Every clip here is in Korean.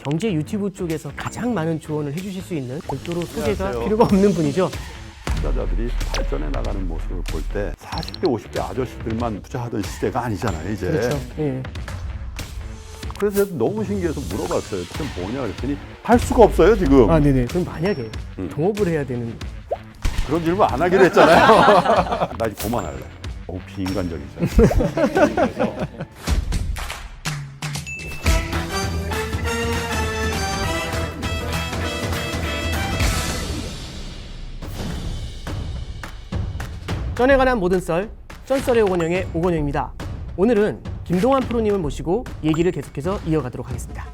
경제 유튜브 쪽에서 가장 많은 조언을 해주실 수 있는 별도로 소개가 안녕하세요. 필요가 없는 분이죠. 투자자들이 발전해 나가는 모습을 볼 때 40대, 50대 아저씨들만 투자하던 시대가 아니잖아요, 이제. 그렇죠. 예. 그래서 제가 너무 신기해서 물어봤어요. 지금 뭐냐 그랬더니 할 수가 없어요, 지금. 아, 네네. 그럼 만약에 동업을 해야 되는 그런 질문 안 하기로 했잖아요. 나 이제 그만할래. 너무 비인간적이죠. 쩐에 관한 모든 썰, 쩐썰의 오건영의 오건영입니다. 오늘은 김동환 프로님을 모시고 얘기를 계속해서 이어가도록 하겠습니다.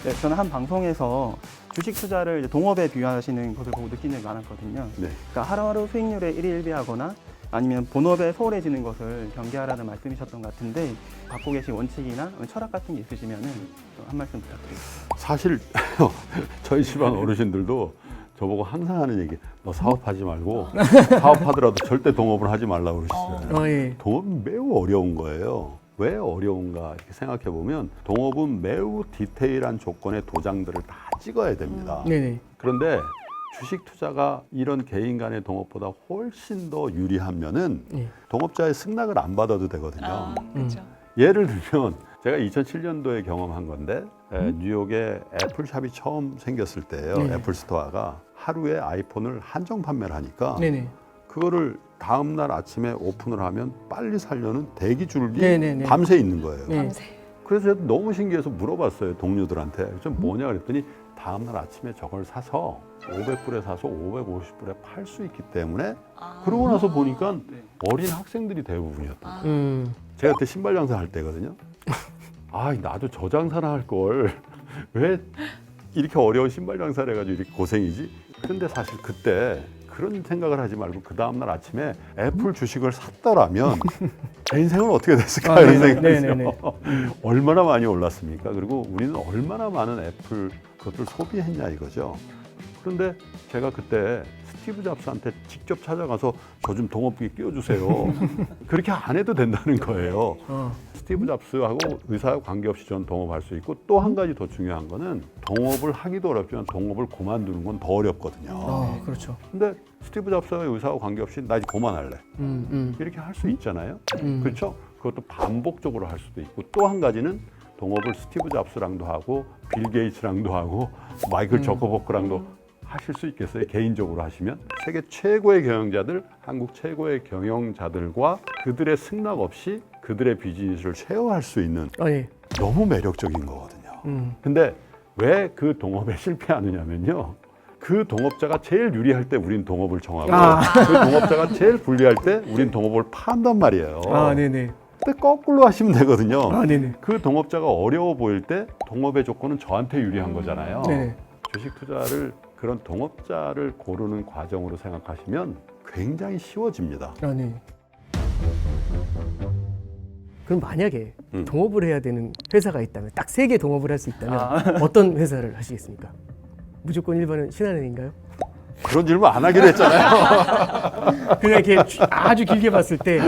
네, 저는 한 방송에서 주식 투자를 이제 동업에 비유하시는 것을 보고 느낀 적이 많았거든요. 네. 그러니까 하루하루 수익률에 일희일비하거나 아니면 본업에 소홀해지는 것을 경계하라는 말씀이셨던 것 같은데 갖고 계신 원칙이나 철학 같은 게 있으시면은 한 말씀 부탁드립니다. 사실 저희 집안 어르신들도 저보고 항상 하는 얘기, 너 사업하지 말고 사업하더라도 절대 동업을 하지 말라고 그러시잖아요. 예. 동업은 매우 어려운 거예요. 왜 어려운가 이렇게 생각해 보면 동업은 매우 디테일한 조건의 도장들을 다 찍어야 됩니다. 네네. 그런데 주식 투자가 이런 개인 간의 동업보다 훨씬 더 유리하면은 예. 동업자의 승낙을 안 받아도 되거든요. 그렇죠. 예를 들면 제가 2007년도에 경험한 건데 뉴욕에 애플샵이 처음 생겼을 때예요. 네. 애플 스토어가 하루에 아이폰을 한정 판매를 하니까 네네. 그거를 다음 날 아침에 오픈을 하면 빨리 살려는 대기 줄이 네네네. 밤새 있는 거예요. 네. 밤새. 그래서 제가 너무 신기해서 물어봤어요, 동료들한테. 좀 뭐냐 그랬더니 다음 날 아침에 저걸 사서 500불에 사서 550불에 팔 수 있기 때문에 그러고 나서 보니까 어린 학생들이 대부분이었던 거예요. 제가 그때 신발 장사 할 때거든요. 아, 나도 저 장사나 할 걸 왜 이렇게 어려운 신발 장사를 해가지고 이렇게 고생이지? 그런데 사실 그때 그런 생각을 하지 말고 그 다음날 아침에 애플 주식을 샀더라면 제 인생은 어떻게 됐을까 이런 네네네. 생각이죠. 얼마나 많이 올랐습니까? 그리고 우리는 얼마나 많은 애플 그것을 소비했냐 이거죠. 그런데 제가 그때 스티브 잡스한테 직접 찾아가서 저 좀 동업비에 끼워주세요. 그렇게 안 해도 된다는 거예요. 스티브 잡스하고 의사와 관계없이 저는 동업할 수 있고 또 한 가지 더 중요한 거는 동업을 하기도 어렵지만 동업을 그만두는 건 더 어렵거든요. 그렇죠. 근데 스티브 잡스와 의사와 관계없이 나 이제 그만할래. 이렇게 할 수 있잖아요. 그렇죠? 그것도 반복적으로 할 수도 있고 또 한 가지는 동업을 스티브 잡스랑도 하고 빌 게이츠랑도 하고 마이클 저커버그랑도 하실 수 있겠어요? 개인적으로 하시면 세계 최고의 경영자들, 한국 최고의 경영자들과 그들의 승낙 없이 그들의 비즈니스를 쉐어할 수 있는 예. 너무 매력적인 거거든요. 근데 왜 그 동업에 실패하느냐면요. 그 동업자가 제일 유리할 때 우린 동업을 정하고 그 동업자가 제일 불리할 때 우린 동업을 파한단 말이에요. 네네. 근데 거꾸로 하시면 되거든요. 네네. 그 동업자가 어려워 보일 때 동업의 조건은 저한테 유리한 거잖아요. 네네. 주식 투자를 그런 동업자를 고르는 과정으로 생각하시면 굉장히 쉬워집니다. 네. 그럼 만약에 동업을 해야 되는 회사가 있다면 딱 3개 동업을 할 수 있다면 어떤 회사를 하시겠습니까? 무조건 1번은 신한은행인가요? 그런 질문 안 하기로 했잖아요. 그냥 이렇게 아주 길게 봤을 때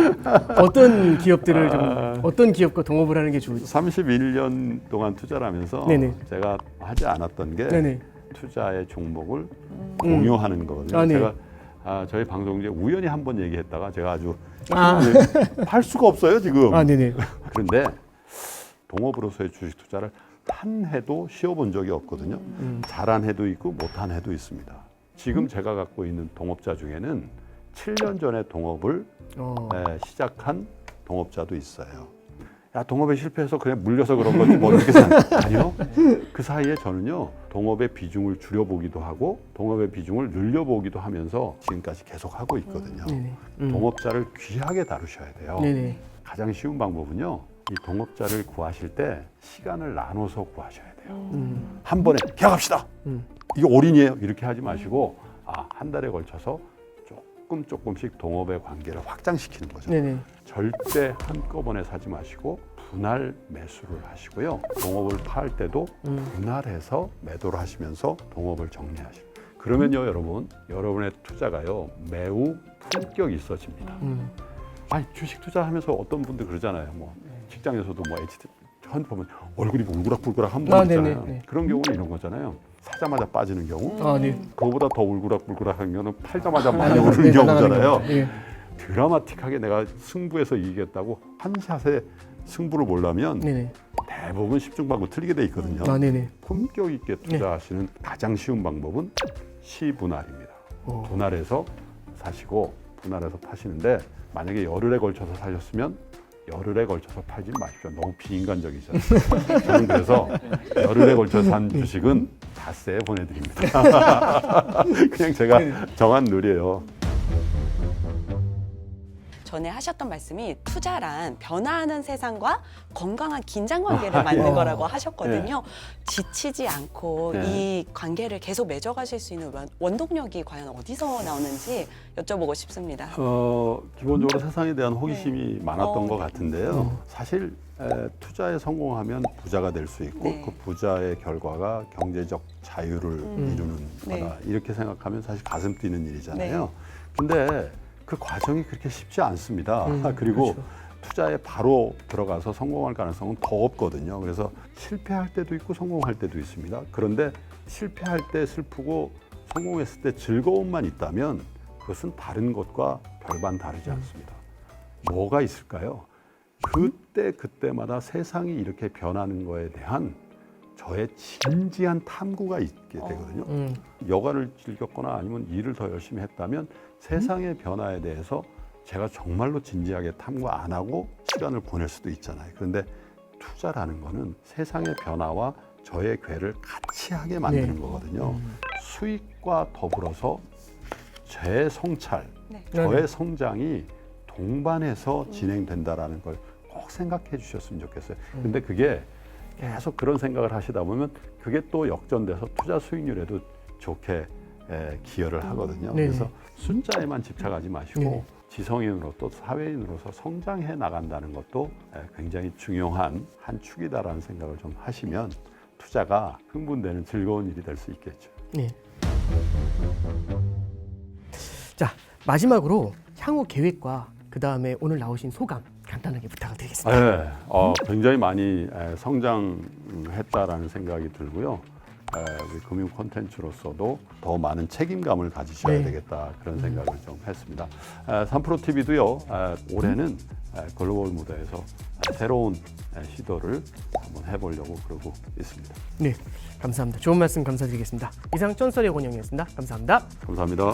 어떤 기업들을 좀 어떤 기업과 동업을 하는 게 좋을지. 31년 동안 투자를 하면서 네네. 제가 하지 않았던 게 네네. 투자의 종목을 공유하는 거거든요. 네. 제가 저희 방송 중에 우연히 한 번 얘기했다가 제가 아주 팔 수가 없어요 지금. 네네. 그런데 동업으로서의 주식 투자를 한 해도 쉬어본 적이 없거든요. 잘한 해도 있고 못한 해도 있습니다. 지금 제가 갖고 있는 동업자 중에는 7년 전에 동업을 시작한 동업자도 있어요. 야, 동업에 실패해서 그냥 물려서 그런 거지 뭐 이렇게 아니요. 그 사이에 저는요 동업의 비중을 줄여보기도 하고 동업의 비중을 늘려보기도 하면서 지금까지 계속 하고 있거든요. 동업자를 귀하게 다루셔야 돼요. 네네. 가장 쉬운 방법은요 이 동업자를 구하실 때 시간을 나눠서 구하셔야 돼요. 한 번에 계약합시다. 이게 올인이에요. 이렇게 하지 마시고 한 달에 걸쳐서 조금씩 동업의 관계를 확장시키는 거죠. 네네. 절대 한꺼번에 사지 마시고 분할 매수를 하시고요. 동업을 팔 때도 분할해서 매도를 하시면서 동업을 정리하시고 그러면요 여러분, 여러분의 투자가요 매우 품격 있어집니다. 아니 주식 투자하면서 어떤 분들 그러잖아요. 뭐 직장에서도 뭐 HT 보면 얼굴이 울그락불그락 한 분 있잖아요. 네네. 그런 경우는 이런 거잖아요. 사자마자 빠지는 경우, 아, 네. 그거보다 더 울그락불그락한 경우는 팔자마자 많이 오르는 경우잖아요. 네. 드라마틱하게 내가 승부에서 이기겠다고 한 샷에 승부를 보려면 네네. 대부분 10중 방구 틀리게 돼 있거든요. 아, 네네. 품격 있게 투자하시는 가장 쉬운 방법은 시분할입니다. 분할해서 사시고 분할해서 파시는데 만약에 열흘에 걸쳐서 사셨으면 열흘에 걸쳐서 팔지 마십시오. 너무 비인간적이잖아요. 저는 그래서 열흘에 걸쳐서 산 주식은 닷새에 보내드립니다. 그냥 제가 정한 룰이에요. 전에 하셨던 말씀이 투자란 변화하는 세상과 건강한 긴장 관계를 만드는 거라고 하셨거든요. 지치지 않고 이 관계를 계속 맺어가실 수 있는 원동력이 과연 어디서 나오는지 여쭤보고 싶습니다. 기본적으로 세상에 대한 호기심이 많았던 것 같은데요. 사실 투자에 성공하면 부자가 될 수 있고 그 부자의 결과가 경제적 자유를 이루는 거다. 이렇게 생각하면 사실 가슴 뛰는 일이잖아요. 근데 그 과정이 그렇게 쉽지 않습니다. 그리고 그렇죠. 투자에 바로 들어가서 성공할 가능성은 더 없거든요. 그래서 실패할 때도 있고 성공할 때도 있습니다. 그런데 실패할 때 슬프고 성공했을 때 즐거움만 있다면 그것은 다른 것과 별반 다르지 않습니다. 뭐가 있을까요? 그때마다 세상이 이렇게 변하는 거에 대한 저의 진지한 탐구가 있게 되거든요. 여가를 즐겼거나 아니면 일을 더 열심히 했다면 세상의 변화에 대해서 제가 정말로 진지하게 탐구 안 하고 시간을 보낼 수도 있잖아요. 그런데 투자라는 거는 세상의 변화와 저의 궤를 같이 하게 만드는 거거든요. 수익과 더불어서 제 성찰, 저의 성장이 동반해서 진행된다라는 걸 꼭 생각해 주셨으면 좋겠어요. 근데 그게 계속 그런 생각을 하시다 보면 그게 또 역전돼서 투자 수익률에도 좋게 기여를 하거든요. 그래서 숫자에만 집착하지 마시고 지성인으로 또 사회인으로서 성장해 나간다는 것도 굉장히 중요한 한 축이다라는 생각을 좀 하시면 투자가 흥분되는 즐거운 일이 될 수 있겠죠. 네. 자, 마지막으로 향후 계획과 그 다음에 오늘 나오신 소감 간단하게 부탁을 드리겠습니다. 네, 굉장히 많이 성장했다라는 생각이 들고요. 우리 금융 콘텐츠로서도 더 많은 책임감을 가지셔야 되겠다 그런 생각을 좀 했습니다. 3프로TV도요 올해는 글로벌 무대에서 새로운 시도를 한번 해보려고 그러고 있습니다. 네, 감사합니다. 좋은 말씀 감사드리겠습니다. 이상 쩐썰의 권영이었습니다. 감사합니다. 감사합니다.